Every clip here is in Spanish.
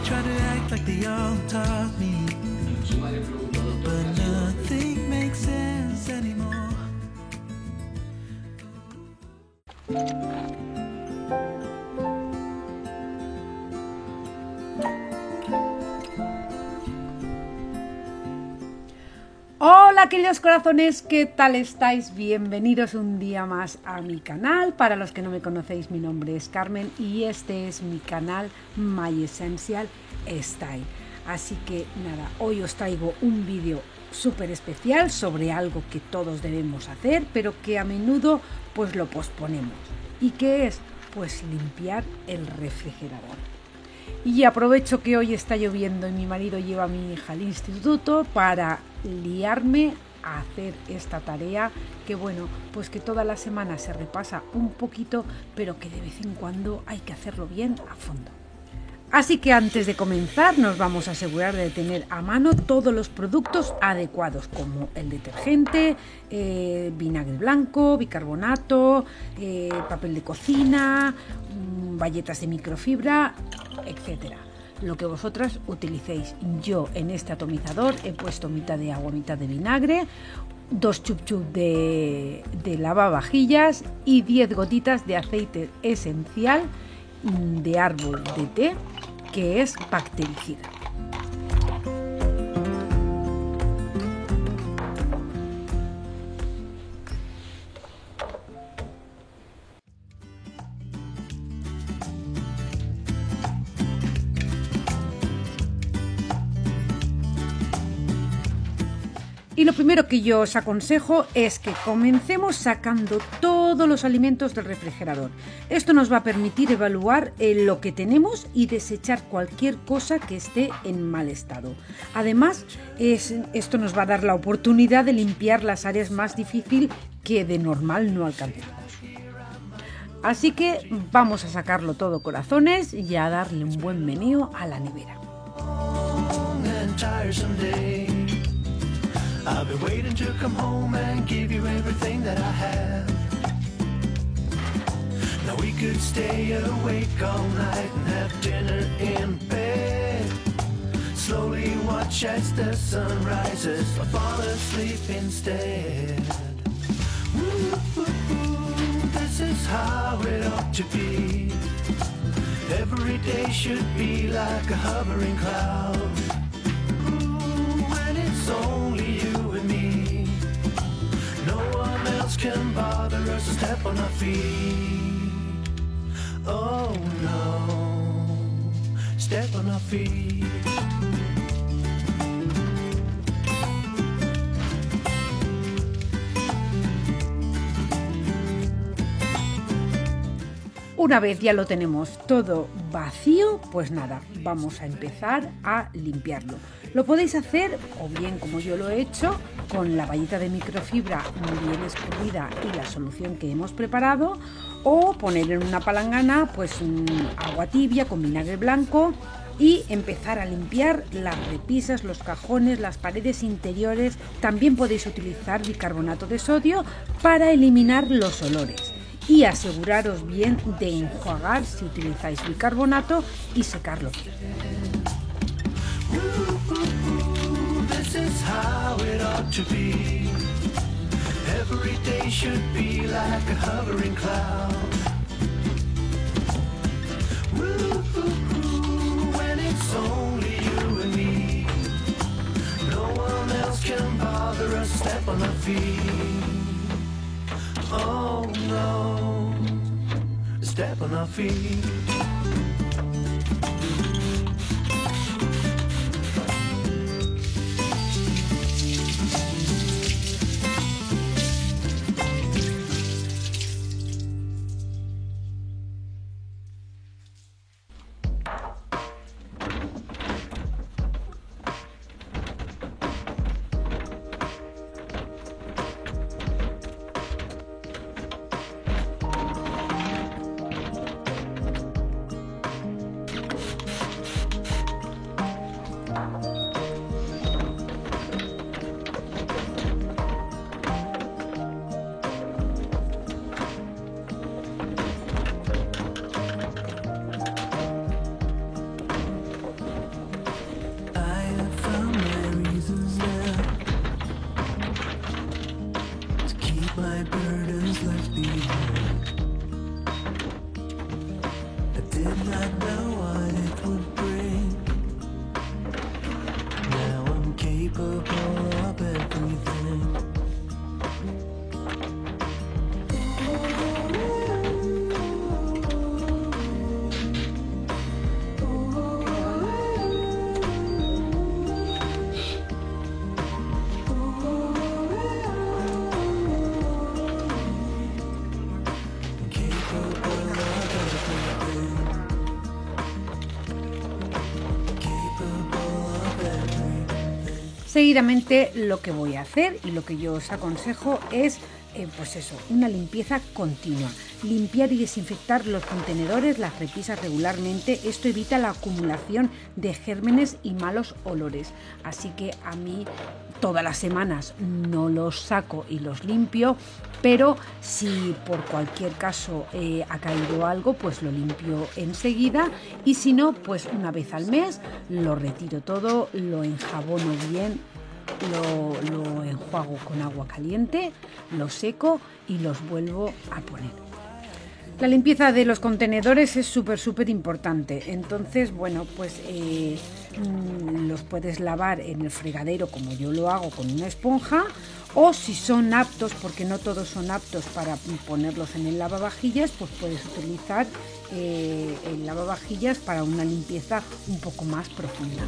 try to act like they all taught me, but nothing makes sense anymore. Hola queridos corazones, ¿qué tal estáis? Bienvenidos un día más a mi canal. Para los que no me conocéis, mi nombre es Carmen y este es mi canal My Essential Style. Así que nada, hoy os traigo un vídeo súper especial sobre algo que todos debemos hacer, pero que a menudo pues lo posponemos. ¿Y qué es? Pues limpiar el refrigerador. Y aprovecho que hoy está lloviendo y mi marido lleva a mi hija al instituto para liarme a hacer esta tarea que bueno, pues que toda la semana se repasa un poquito, pero que de vez en cuando hay que hacerlo bien a fondo. Así que antes de comenzar nos vamos a asegurar de tener a mano todos los productos adecuados, como el detergente, vinagre blanco, bicarbonato, papel de cocina, bayetas de microfibra, etcétera. Lo que vosotras utilicéis. Yo en este atomizador he puesto mitad de agua, mitad de vinagre, 2 chup de lavavajillas y 10 gotitas de aceite esencial de árbol de té, que es bactericida. Y lo primero que yo os aconsejo es que comencemos sacando todos los alimentos del refrigerador. Esto nos va a permitir evaluar lo que tenemos y desechar cualquier cosa que esté en mal estado. Además, esto nos va a dar la oportunidad de limpiar las áreas más difíciles que de normal no alcanzamos. Así que vamos a sacarlo todo, corazones, y a darle un buen meneo a la nevera. I'll be waiting to come home and give you everything that I have. Now we could stay awake all night and have dinner in bed. Slowly watch as the sun rises or fall asleep instead. This is how it ought to be. Every day should be like a hovering cloud. When it's only you and me, no one else can bother us to step on our feet. Oh no, step on our feet. Una vez ya lo tenemos todo vacío, pues nada, vamos a empezar a limpiarlo. Lo podéis hacer, o bien como yo lo he hecho, con la bayeta de microfibra muy bien escurrida y la solución que hemos preparado, o poner en una palangana pues agua tibia con vinagre blanco y empezar a limpiar las repisas, los cajones, las paredes interiores. También podéis utilizar bicarbonato de sodio para eliminar los olores. Y aseguraros bien de enjuagar si utilizáis bicarbonato y secarlo. Oh no, step on our feet. Seguidamente lo que voy a hacer y lo que yo os aconsejo es pues eso, una limpieza continua. Limpiar y desinfectar los contenedores, las repisas regularmente. Esto evita la acumulación de gérmenes y malos olores. Así que a mí todas las semanas no los saco y los limpio, pero si por cualquier caso ha caído algo, pues lo limpio enseguida, y si no, pues una vez al mes lo retiro todo, lo enjabono bien, lo enjuago con agua caliente, lo seco y los vuelvo a poner. La limpieza de los contenedores es súper importante. Entonces, bueno, pues los puedes lavar en el fregadero como yo lo hago con una esponja, o si son aptos, porque no todos son aptos para ponerlos en el lavavajillas, pues puedes utilizar el lavavajillas para una limpieza un poco más profunda.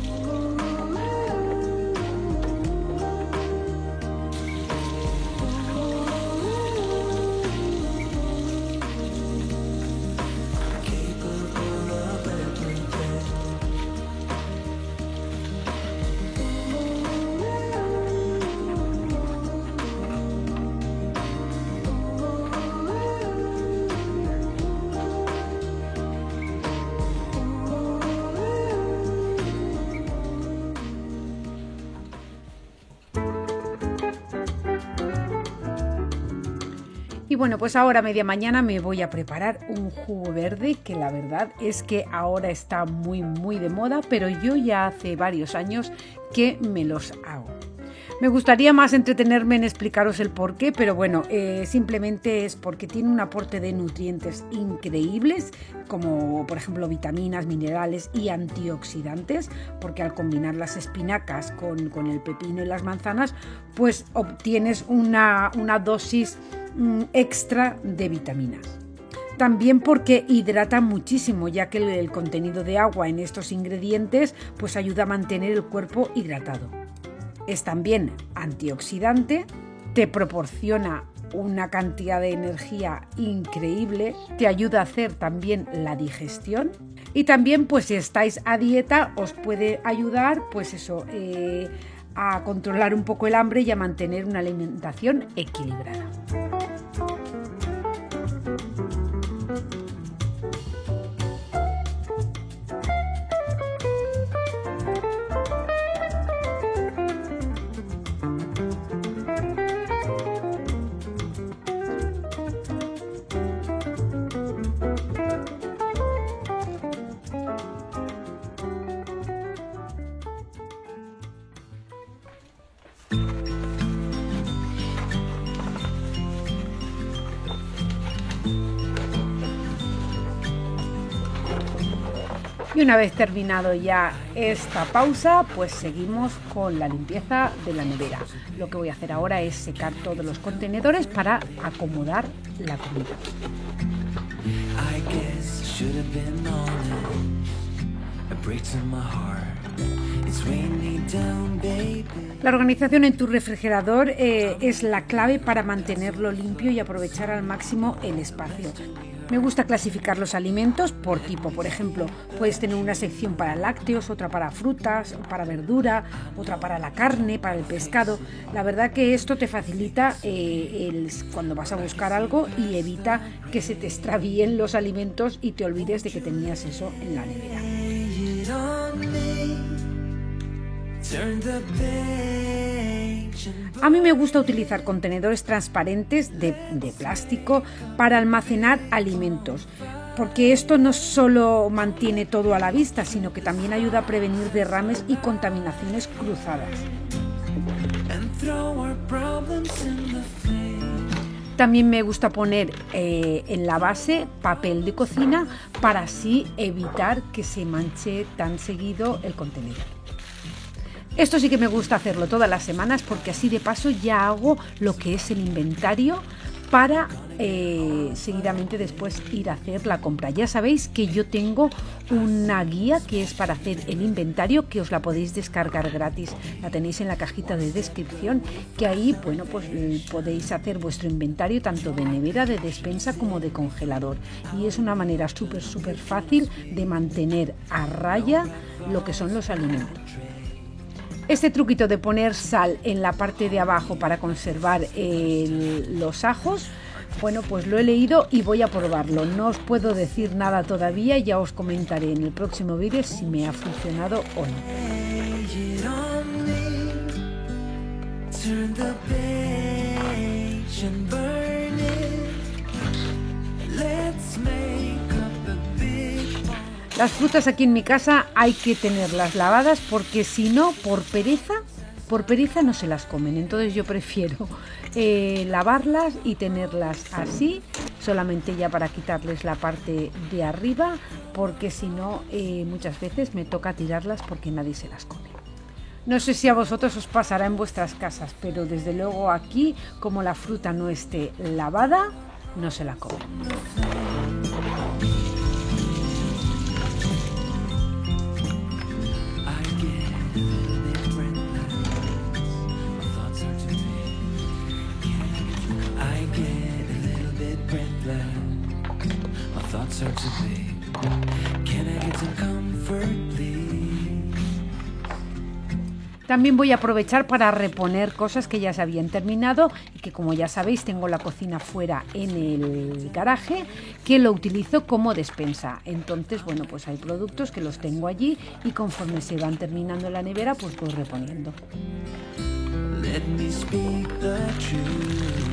Y bueno, pues ahora a media mañana me voy a preparar un jugo verde, que la verdad es que ahora está muy de moda, pero yo ya hace varios años que me los hago. Me gustaría más entretenerme en explicaros el porqué, pero bueno, simplemente es porque tiene un aporte de nutrientes increíbles, como por ejemplo vitaminas, minerales y antioxidantes, porque al combinar las espinacas con el pepino y las manzanas, pues obtienes una dosis extra de vitaminas. También porque hidrata muchísimo, ya que el contenido de agua en estos ingredientes pues ayuda a mantener el cuerpo hidratado. Es también antioxidante, te proporciona una cantidad de energía increíble, te ayuda a hacer también la digestión, y también pues si estáis a dieta os puede ayudar pues eso, a controlar un poco el hambre y a mantener una alimentación equilibrada. Y una vez terminado ya esta pausa, pues seguimos con la limpieza de la nevera. Lo que voy a hacer ahora es secar todos los contenedores para acomodar la comida. La organización en tu refrigerador es la clave para mantenerlo limpio y aprovechar al máximo el espacio. Me gusta clasificar los alimentos por tipo. Por ejemplo, puedes tener una sección para lácteos, otra para frutas, para verdura, otra para la carne, para el pescado. La verdad que esto te facilita cuando vas a buscar algo y evita que se te extravíen los alimentos y te olvides de que tenías eso en la nevera. A mí me gusta utilizar contenedores transparentes de plástico para almacenar alimentos, porque esto no solo mantiene todo a la vista, sino que también ayuda a prevenir derrames y contaminaciones cruzadas. También me gusta poner en la base papel de cocina para así evitar que se manche tan seguido el contenedor. Esto sí que me gusta hacerlo todas las semanas, porque así de paso ya hago lo que es el inventario para seguidamente después ir a hacer la compra. Ya sabéis que yo tengo una guía que es para hacer el inventario, que os la podéis descargar gratis, la tenéis en la cajita de descripción, que ahí bueno, pues podéis hacer vuestro inventario tanto de nevera, de despensa como de congelador, y es una manera súper fácil de mantener a raya lo que son los alimentos. Este truquito de poner sal en la parte de abajo para conservar los ajos, bueno, pues lo he leído y voy a probarlo. No os puedo decir nada todavía, ya os comentaré en el próximo vídeo si me ha funcionado o no. Las frutas aquí en mi casa hay que tenerlas lavadas porque si no, por pereza no se las comen. Entonces yo prefiero lavarlas y tenerlas así, solamente ya para quitarles la parte de arriba, porque si no, muchas veces me toca tirarlas porque nadie se las come. No sé si a vosotros os pasará en vuestras casas, pero desde luego aquí, como la fruta no esté lavada, no se la comen. También voy a aprovechar para reponer cosas que ya se habían terminado y que, como ya sabéis, tengo la cocina fuera en el garaje, que lo utilizo como despensa. Entonces, bueno, pues hay productos que los tengo allí y conforme se van terminando en la nevera, pues voy reponiendo. Let me speak the truth.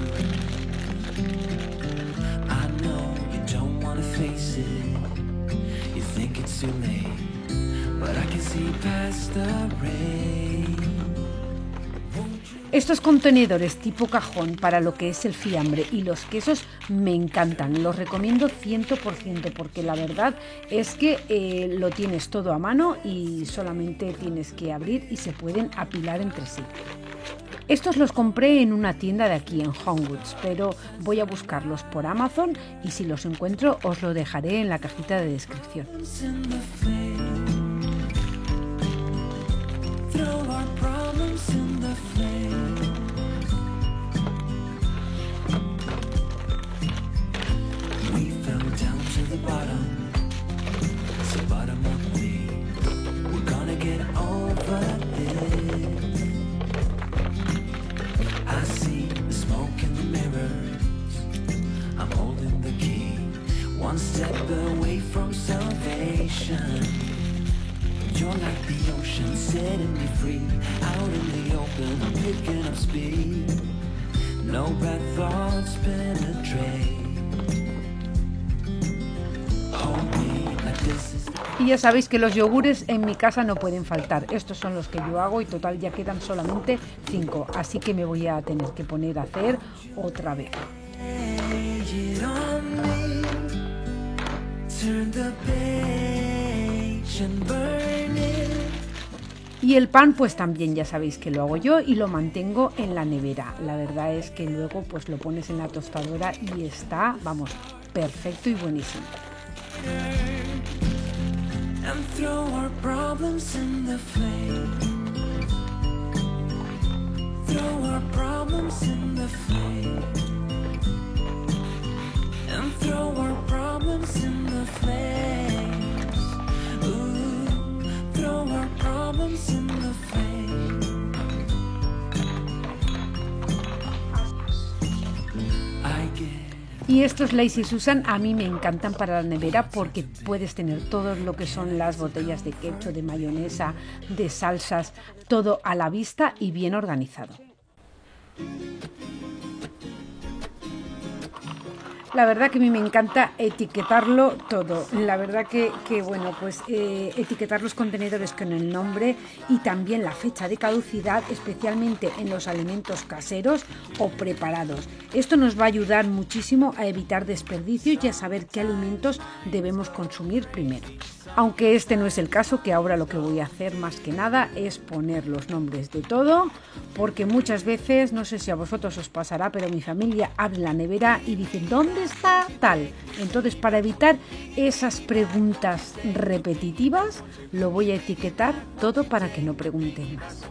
I know you don't want to face it. You think it's too late, but I can see past the rain. Estos contenedores tipo cajón para lo que es el fiambre y los quesos me encantan, los recomiendo 100% porque la verdad es que lo tienes todo a mano y solamente tienes que abrir y se pueden apilar entre sí. Estos los compré en una tienda de aquí en Homewoods, pero voy a buscarlos por Amazon y si los encuentro os lo dejaré en la cajita de descripción. One step away from salvation. You're like the ocean, setting me free. Out in the open, I'm picking up speed. No bad thoughts penetrate. Hold me like this is. Y ya sabéis que los yogures en mi casa no pueden faltar. Estos son los que yo hago y total ya quedan solamente 5. Así que me voy a tener que poner a hacer otra vez. Y el pan pues también ya sabéis que lo hago yo y lo mantengo en la nevera. La verdad es que luego pues lo pones en la tostadora y está, vamos, perfecto y buenísimo. Y estos Lazy Susan a mí me encantan para la nevera porque puedes tener todo lo que son las botellas de ketchup, de mayonesa, de salsas, todo a la vista y bien organizado. La verdad que a mí me encanta etiquetarlo todo. La verdad que bueno, pues etiquetar los contenedores con el nombre y también la fecha de caducidad, especialmente en los alimentos caseros o preparados. Esto nos va a ayudar muchísimo a evitar desperdicios y a saber qué alimentos debemos consumir primero. Aunque este no es el caso, que ahora lo que voy a hacer más que nada es poner los nombres de todo, porque muchas veces, no sé si a vosotros os pasará, pero mi familia abre la nevera y dice ¿dónde está tal? Entonces, para evitar esas preguntas repetitivas, lo voy a etiquetar todo para que no pregunten más.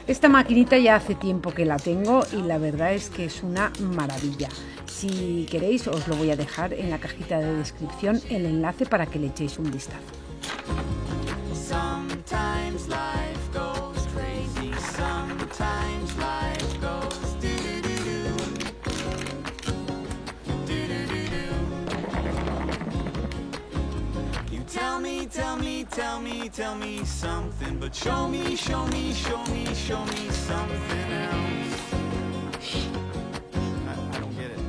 Esta maquinita ya hace tiempo que la tengo y la verdad es que es una maravilla. Si queréis os lo voy a dejar en la cajita de descripción el enlace para que le echéis un vistazo. Sometimes life goes crazy, sometimes life goes do-do-do-do. You tell me something, but show me something else. I don't get it.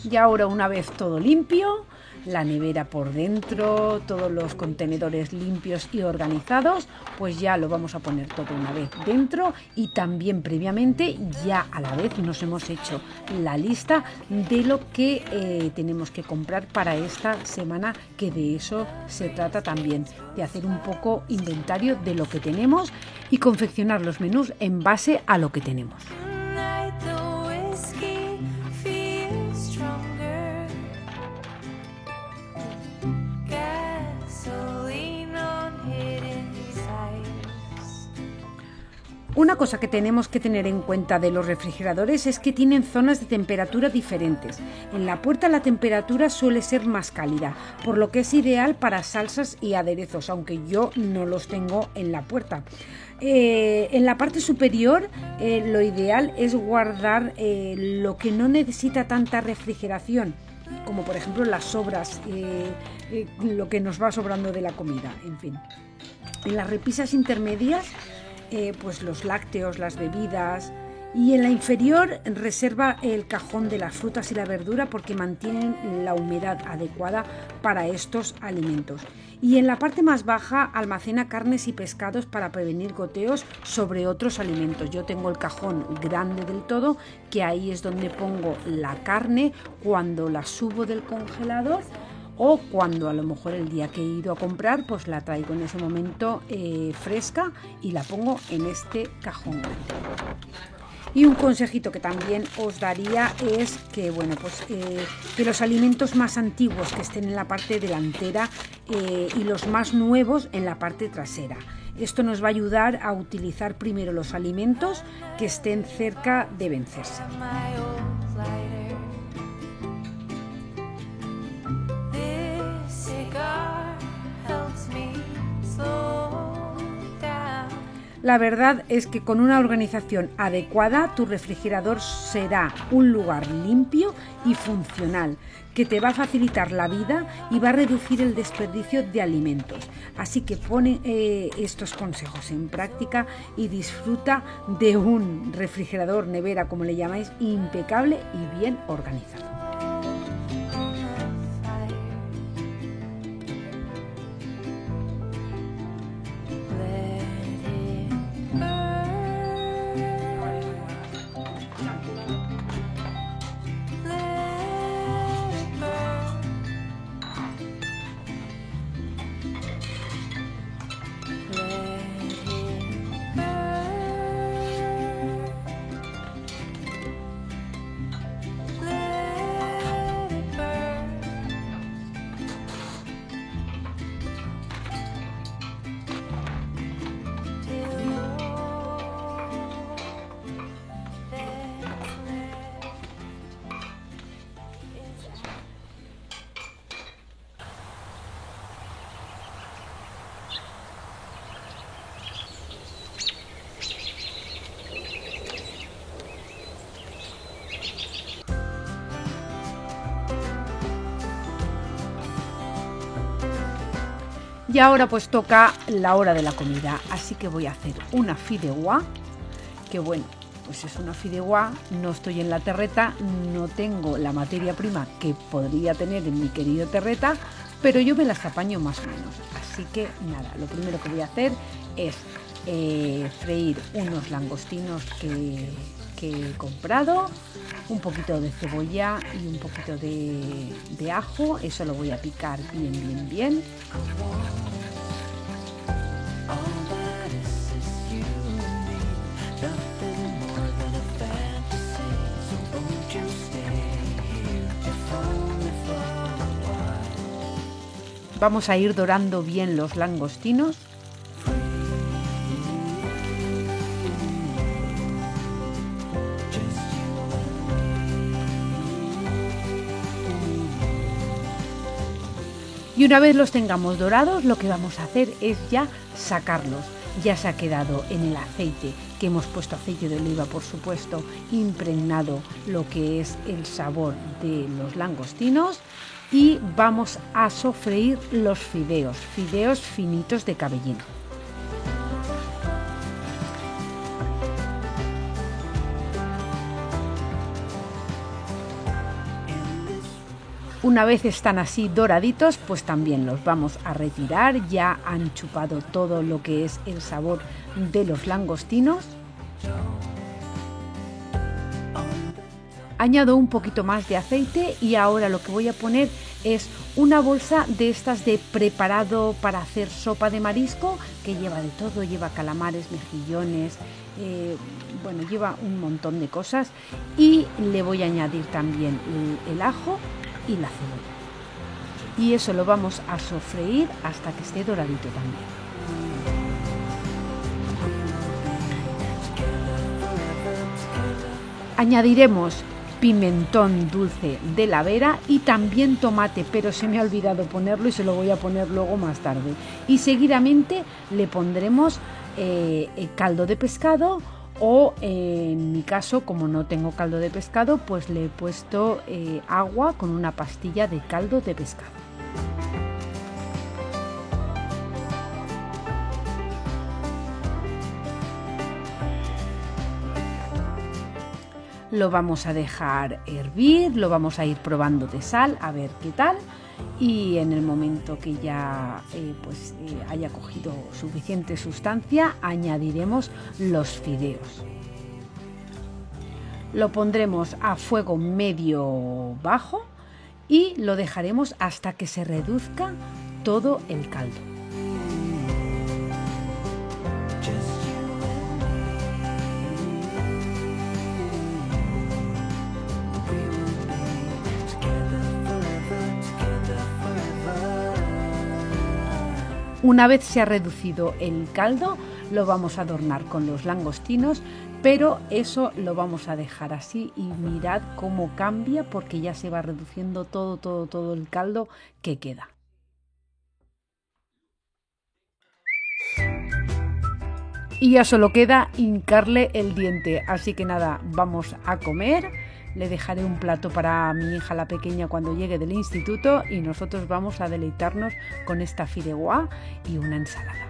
Y ahora, una vez todo limpio, la nevera por dentro, todos los contenedores limpios y organizados, pues ya lo vamos a poner todo una vez dentro, y también previamente ya a la vez nos hemos hecho la lista de lo que tenemos que comprar para esta semana, que de eso se trata también, de hacer un poco inventario de lo que tenemos y confeccionar los menús en base a lo que tenemos. Una cosa que tenemos que tener en cuenta de los refrigeradores es que tienen zonas de temperatura diferentes. En la puerta la temperatura suele ser más cálida, por lo que es ideal para salsas y aderezos, aunque yo no los tengo en la puerta. En la parte superior lo ideal es guardar lo que no necesita tanta refrigeración, como por ejemplo las sobras, lo que nos va sobrando de la comida, en fin. En las repisas intermedias, pues los lácteos, las bebidas, y en la inferior reserva el cajón de las frutas y la verdura porque mantienen la humedad adecuada para estos alimentos. Y en la parte más baja almacena carnes y pescados para prevenir goteos sobre otros alimentos. Yo tengo el cajón grande del todo, que ahí es donde pongo la carne cuando la subo del congelador, o cuando a lo mejor el día que he ido a comprar, pues la traigo en ese momento fresca y la pongo en este cajón grande. Y un consejito que también os daría es que, bueno, pues que los alimentos más antiguos que estén en la parte delantera y los más nuevos en la parte trasera. Esto nos va a ayudar a utilizar primero los alimentos que estén cerca de vencerse. La verdad es que con una organización adecuada tu refrigerador será un lugar limpio y funcional que te va a facilitar la vida y va a reducir el desperdicio de alimentos. Así que pone estos consejos en práctica y disfruta de un refrigerador, nevera, como le llamáis, impecable y bien organizado. Y ahora pues toca la hora de la comida, así que voy a hacer una fideuà, que bueno, pues es una fideuà, no estoy en la terreta, no tengo la materia prima que podría tener en mi querido terreta, pero yo me las apaño más o menos. Así que nada, lo primero que voy a hacer es freír unos langostinos que he comprado, un poquito de cebolla y un poquito de ajo, eso lo voy a picar bien. Vamos a ir dorando bien los langostinos. Y una vez los tengamos dorados, lo que vamos a hacer es ya sacarlos. Ya se ha quedado en el aceite, que hemos puesto aceite de oliva, por supuesto, impregnado lo que es el sabor de los langostinos. Y vamos a sofreír los fideos finitos de cabellino. Una vez están así doraditos, pues también los vamos a retirar. Ya han chupado todo lo que es el sabor de los langostinos. Añado un poquito más de aceite y ahora lo que voy a poner es una bolsa de estas de preparado para hacer sopa de marisco, que lleva de todo, lleva calamares, mejillones, bueno, lleva un montón de cosas. Y le voy a añadir también el ajo y la cebolla. Y eso lo vamos a sofreír hasta que esté doradito también. Añadiremos pimentón dulce de la Vera y también tomate, pero se me ha olvidado ponerlo y se lo voy a poner luego más tarde. Y seguidamente le pondremos caldo de pescado, o en mi caso, como no tengo caldo de pescado, pues le he puesto agua con una pastilla de caldo de pescado. Lo vamos a dejar hervir, lo vamos a ir probando de sal, a ver qué tal. Y en el momento que ya haya cogido suficiente sustancia, añadiremos los fideos. Lo pondremos a fuego medio bajo y lo dejaremos hasta que se reduzca todo el caldo. Una vez se ha reducido el caldo, lo vamos a adornar con los langostinos, pero eso lo vamos a dejar así y mirad cómo cambia porque ya se va reduciendo todo el caldo que queda. Y ya solo queda hincarle el diente, así que nada, vamos a comer. Le dejaré un plato para mi hija la pequeña cuando llegue del instituto y nosotros vamos a deleitarnos con esta fideuá y una ensalada.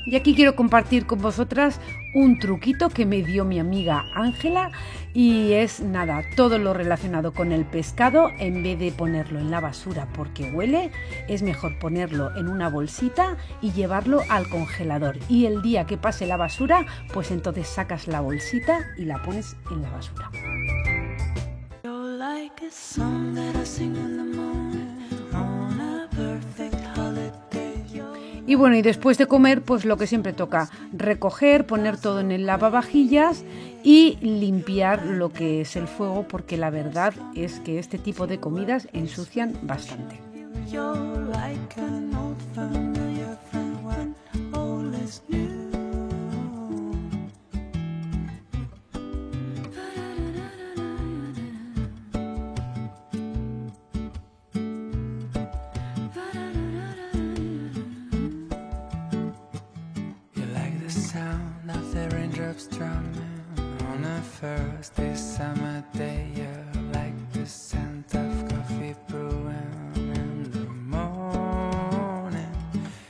Y aquí quiero compartir con vosotras un truquito que me dio mi amiga Ángela y es nada, todo lo relacionado con el pescado, en vez de ponerlo en la basura porque huele, es mejor ponerlo en una bolsita y llevarlo al congelador. Y el día que pase la basura, pues entonces sacas la bolsita y la pones en la basura. Y bueno, y después de comer, pues lo que siempre toca, recoger, poner todo en el lavavajillas y limpiar lo que es el fuego, porque la verdad es que este tipo de comidas ensucian bastante. Strumming on a first summer day, you're like the scent of coffee brewing in the morning.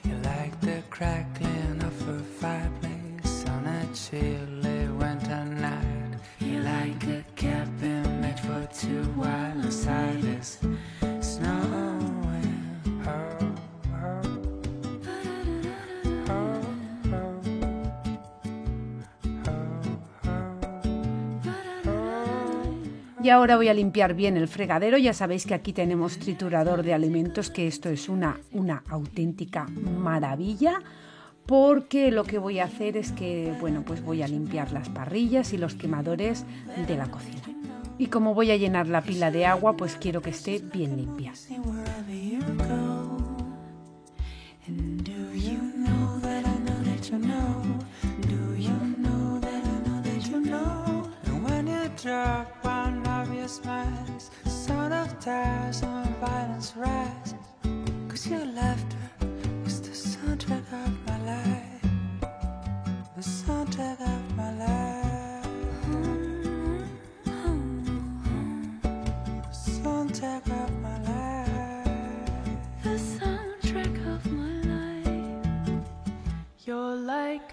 You're like the crackling of a fireplace on a chilly winter night. You're like a cabin made for two while inside is snowing. Y ahora voy a limpiar bien el fregadero. Ya sabéis que aquí tenemos triturador de alimentos, que esto es una auténtica maravilla, porque lo que voy a hacer es que, bueno, pues voy a limpiar las parrillas y los quemadores de la cocina. Y como voy a llenar la pila de agua, pues quiero que esté bien limpia.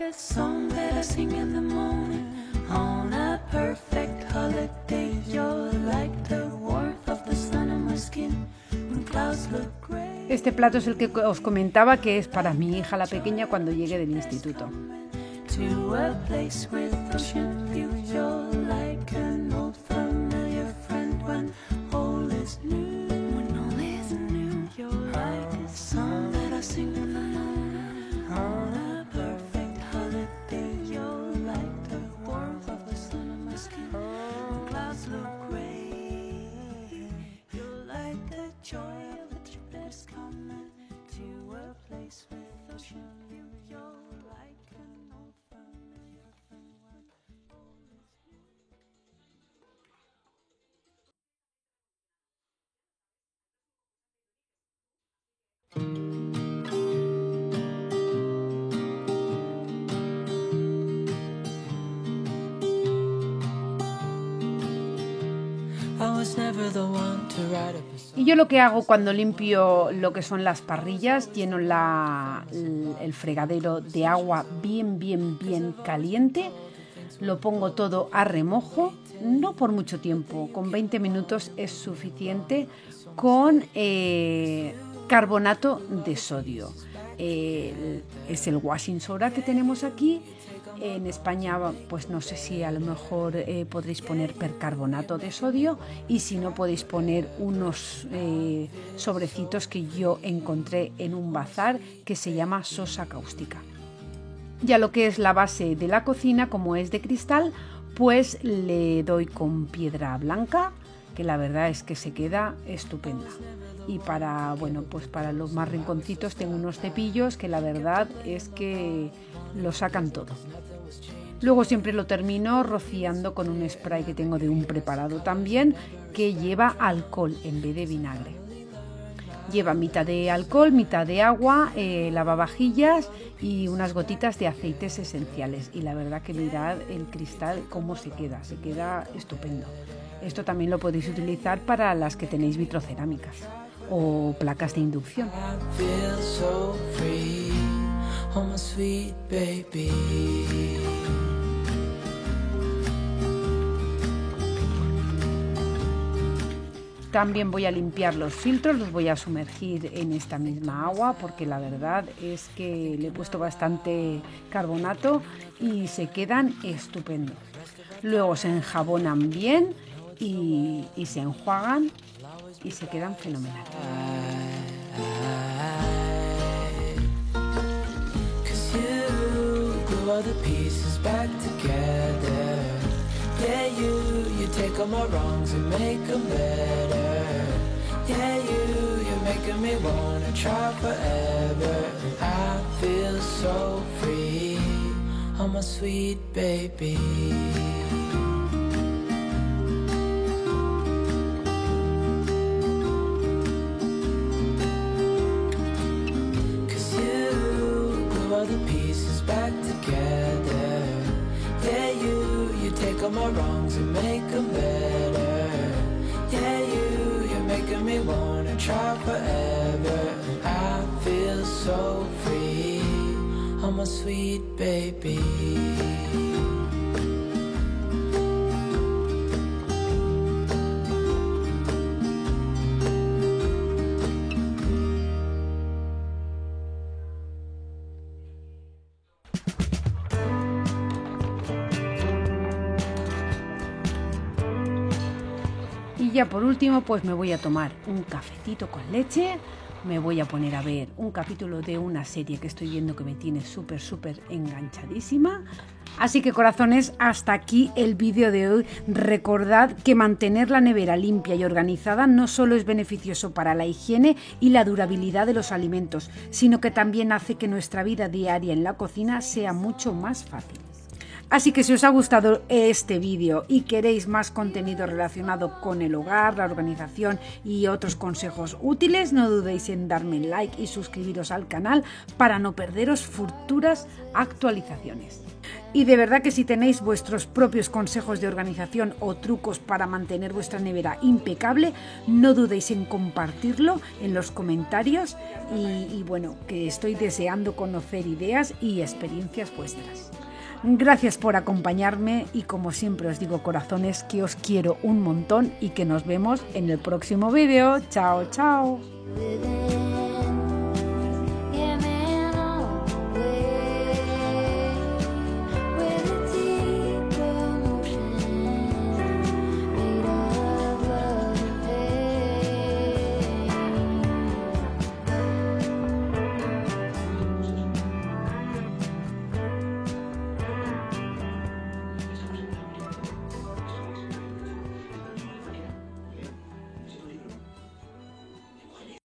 A song that I sing in the morning on a perfect holiday. You're like the warmth of the sun on my skin when clouds look gray. Este plato es el que os comentaba que es para mi hija la pequeña cuando llegue del instituto. To a place with ocean view. You're like an old familiar friend when all is new. When all is new. You're like a song that I sing in the morning on a perfect holiday. You're like the warmth of the sun on my skin when clouds look gray. You're like the joy of a trip that's coming to a place with ocean view. You're like an old familiar friend when all is new. Y yo lo que hago cuando limpio lo que son las parrillas, lleno el fregadero de agua bien caliente, lo pongo todo a remojo, no por mucho tiempo, con 20 minutos es suficiente, con carbonato de sodio. Es el washing soda que tenemos aquí. En España, pues no sé si a lo mejor podréis poner percarbonato de sodio, y si no podéis poner unos sobrecitos que yo encontré en un bazar que se llama sosa cáustica. Ya lo que es la base de la cocina, como es de cristal, pues le doy con piedra blanca, que la verdad es que se queda estupenda. Y para los más rinconcitos tengo unos cepillos que la verdad es que lo sacan todo. Luego siempre lo termino rociando con un spray que tengo de un preparado también, que lleva alcohol en vez de vinagre. Lleva mitad de alcohol, mitad de agua, lavavajillas y unas gotitas de aceites esenciales. Y la verdad que mirad el cristal cómo se queda estupendo. Esto también lo podéis utilizar para las que tenéis vitrocerámicas o placas de inducción. También voy a limpiar los filtros, los voy a sumergir en esta misma agua porque la verdad es que le he puesto bastante carbonato y se quedan estupendos. Luego se enjabonan bien y se enjuagan y se quedan fenomenales. Yeah, you take all my wrongs and make them better. Yeah, you're making me wanna try forever. I feel so free, oh my sweet baby. Cause you glue all the pieces back together. Yeah, you take all my wrongs and make them better. Yeah, you're making me wanna try forever. I feel so free, oh my sweet baby. Y ya por último, pues me voy a tomar un cafetito con leche, me voy a poner a ver un capítulo de una serie que estoy viendo que me tiene súper enganchadísima, Así que corazones, hasta aquí el vídeo de hoy. Recordad que mantener la nevera limpia y organizada no solo es beneficioso para la higiene y la durabilidad de los alimentos, sino que también hace que nuestra vida diaria en la cocina sea mucho más fácil. Así que si os ha gustado este vídeo y queréis más contenido relacionado con el hogar, la organización y otros consejos útiles, no dudéis en darme like y suscribiros al canal para no perderos futuras actualizaciones. Y de verdad que si tenéis vuestros propios consejos de organización o trucos para mantener vuestra nevera impecable, no dudéis en compartirlo en los comentarios y bueno, que estoy deseando conocer ideas y experiencias vuestras. Gracias por acompañarme y como siempre os digo, corazones, que os quiero un montón y que nos vemos en el próximo vídeo. Chao, chao.